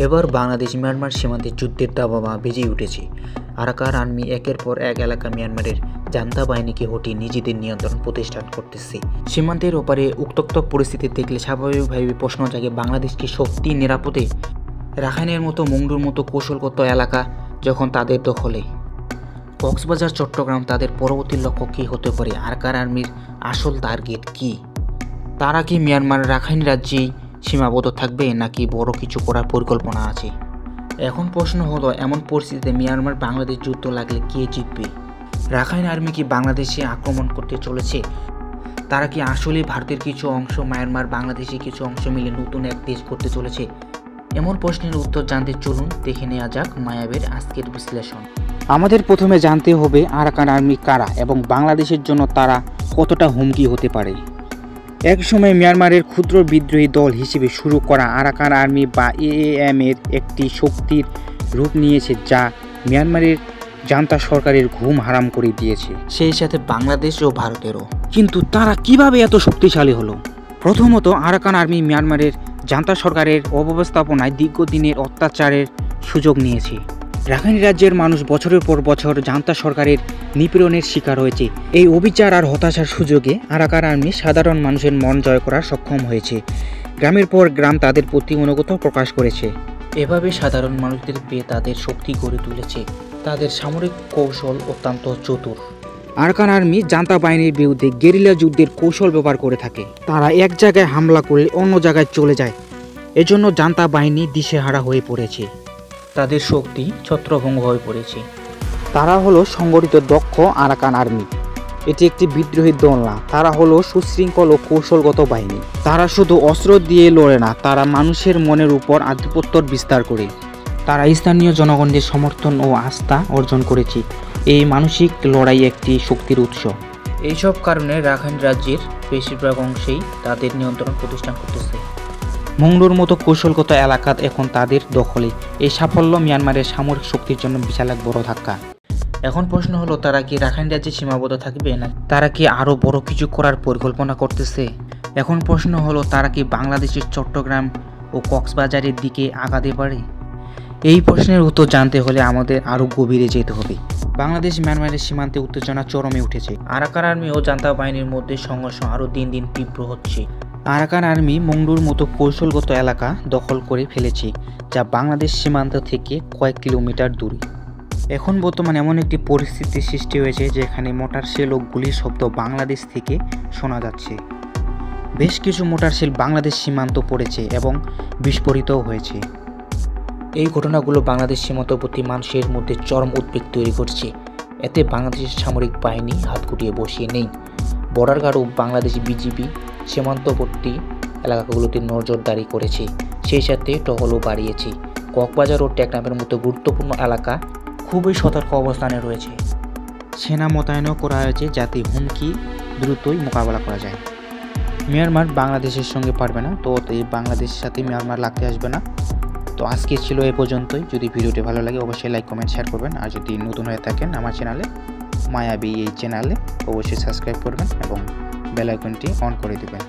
এবার বাংলাদেশ মিয়ানমার সীমান্তে যুদ্ধের দাবামা বেজে উঠেছে। আরাকান আর্মি একের পর এক এলাকা মিয়ানমারের জান্তা বাহিনীকে হটিয়ে নিজেদের নিয়ন্ত্রণ প্রতিষ্ঠা করতেছে। সীমান্তের ওপারে উত্তপ্ত পরিস্থিতি দেখলে স্বাভাবিকভাবে প্রশ্ন জাগে, বাংলাদেশ কি সত্যি নিরাপদে? রাখাইনের মতো মংডুর মতো কৌশলগত এলাকা যখন তাদের দখলে, কক্সবাজার চট্টগ্রাম তাদের পরবর্তী লক্ষ্য কী হতে পারে? আরাকান আর্মির আসল টার্গেট কি? তারা কি মিয়ানমার রাখাইন রাজ্যেই সীমাবদ্ধ থাকবে নাকি বড় কিছু করার পরিকল্পনা আছে? এখন প্রশ্ন হলো, এমন পরিস্থিতিতে মিয়ানমার বাংলাদেশ যুদ্ধ লাগলে কে জিতবে? রাখাইন আর্মি কি বাংলাদেশে আক্রমণ করতে চলেছে? তারা কি আসলে ভারতের কিছু অংশ মায়ানমার বাংলাদেশে কিছু অংশ মিলে নতুন এক দেশ করতে চলেছে? এমন প্রশ্নের উত্তর জানতে চলুন দেখে নেওয়া যাক মায়াবের আজকের বিশ্লেষণ। আমাদের প্রথমে জানতে হবে আরাকান আর্মি কারা এবং বাংলাদেশের জন্য তারা কতটা হুমকি হতে পারে। একসময় মিয়ানমারের ক্ষুদ্র বিদ্রোহী দল হিসেবে শুরু করা আরাকান আর্মি বা এএএম এর একটি শক্তির রূপ নিয়েছে, যা মিয়ানমারের জান্তা সরকারের ঘুম হারাম করে দিয়েছে, সেই সাথে বাংলাদেশ ও ভারতেরও। কিন্তু তারা কিভাবে এত শক্তিশালী হলো? প্রথমত, আরাকান আর্মি মিয়ানমারের জান্তা সরকারের অব্যবস্থাপনায় দীর্ঘদিনের অত্যাচারের সুযোগ নিয়েছে। রাখাইন রাজ্যের মানুষ বছরের পর বছর জান্তা সরকারের নিপীড়নের শিকার হয়েছে। এই অবিচার আর হতাশার সুযোগে আরাকান আর্মি সাধারণ মানুষের মন জয় করার সক্ষম হয়েছে। গ্রামের পর গ্রাম তাদের প্রতি অনুগত প্রকাশ করেছে। এভাবে সাধারণ মানুষদের পেয়ে তাদের শক্তি গড়ে তুলেছে। তাদের সামরিক কৌশল অত্যন্ত চতুর। আরাকান আর্মি জান্তা বাহিনীর বিরুদ্ধে গেরিলা যুদ্ধের কৌশল ব্যবহার করে থাকে। তারা এক জায়গায় হামলা করলে অন্য জায়গায় চলে যায়। এজন্য জান্তা বাহিনী দিশেহারা হয়ে পড়েছে। তাদের শক্তি ছত্রভঙ্গ হয়ে পড়েছে। তারা হলো সংগঠিত দক্ষ আরাকান আর্মি। এটি একটি বিদ্রোহী দল না, তারা হলো সুশৃঙ্খল ও কৌশলগত বাহিনী। তারা শুধু অস্ত্র দিয়ে লড়ে না, তারা মানুষের মনের উপর আধিপত্য বিস্তার করে। তারা স্থানীয় জনগণদের সমর্থন ও আস্থা অর্জন করেছে। এই মানসিক লড়াই একটি শক্তির উৎস। এইসব কারণে রাখাইন রাজ্যের বেশিরভাগ অংশেই তাদের নিয়ন্ত্রণ প্রতিষ্ঠা করতেছে। মংডুর মতো কৌশলগত এলাকা এখন তাদের দখলে। এই সাফল্য মিয়ানমারের সামরিক শক্তির জন্য বিশাল এক বড় ধাক্কা। এখন প্রশ্ন হলো, তারা কি রাখাইন রাজ্যে সীমাবদ্ধ থাকবে না তারা কি আরও বড় কিছু করার পরিকল্পনা করতেছে? এখন প্রশ্ন হলো, তারা কি বাংলাদেশের চট্টগ্রাম ও কক্সবাজারের দিকে আগাতে পারে? এই প্রশ্নের উত্তর জানতে হলে আমাদের আরও গভীরে যেতে হবে। বাংলাদেশ মিয়ানমারের সীমান্তে উত্তেজনা চরমে উঠেছে। আরাকান আর্মি ও জান্তা বাহিনীর মধ্যে সংঘর্ষ আরও দিন দিন তীব্র হচ্ছে। আরাকান আর্মি মংডুর মতো কৌশলগত এলাকা দখল করে ফেলেছে, যা বাংলাদেশ সীমান্ত থেকে কয়েক কিলোমিটার দূরে। এখন বর্তমানে এমন একটি পরিস্থিতির সৃষ্টি হয়েছে যেখানে মোটার শেল ও গুলির শব্দ বাংলাদেশ থেকে শোনা যাচ্ছে। বেশ কিছু মোটার শেল বাংলাদেশ সীমান্ত পড়েছে এবং বিস্ফোরিতও হয়েছে। এই ঘটনাগুলো বাংলাদেশ সীমান্তবর্তী মানুষের মধ্যে চরম উদ্বেগ তৈরি করছে। এতে বাংলাদেশের সামরিক বাহিনী হাত গুটিয়ে বসিয়ে নেই। বর্ডার গার্ড ও বাংলাদেশ বিজিবি সীমান্তবর্তী এলাকাগুলোতে নজরদারি করেছে, সেই সাথে টহলও বাড়িয়েছে। কক্সবাজার ও টেকনাফের মতো গুরুত্বপূর্ণ এলাকা খুবই সতর্ক অবস্থানে রয়েছে। সেনা মোতায়েনও করা হয়েছে যাতে হুমকি দ্রুতই মোকাবেলা করা যায়। মিয়ানমার বাংলাদেশের সঙ্গে পারবে না, তো এই বাংলাদেশের সাথে মিয়ানমার লাগতে আসবে না। তো আজকে ছিল এ পর্যন্তই। যদি ভিডিওটি ভালো লাগে অবশ্যই লাইক কমেন্ট শেয়ার করবেন। আর যদি নতুন হয়ে থাকেন আমার চ্যানেলে মায়াবী এই চ্যানেলে অবশ্যই সাবস্ক্রাইব করবেন এবং বেল আইকনটি অন করে দেবেন।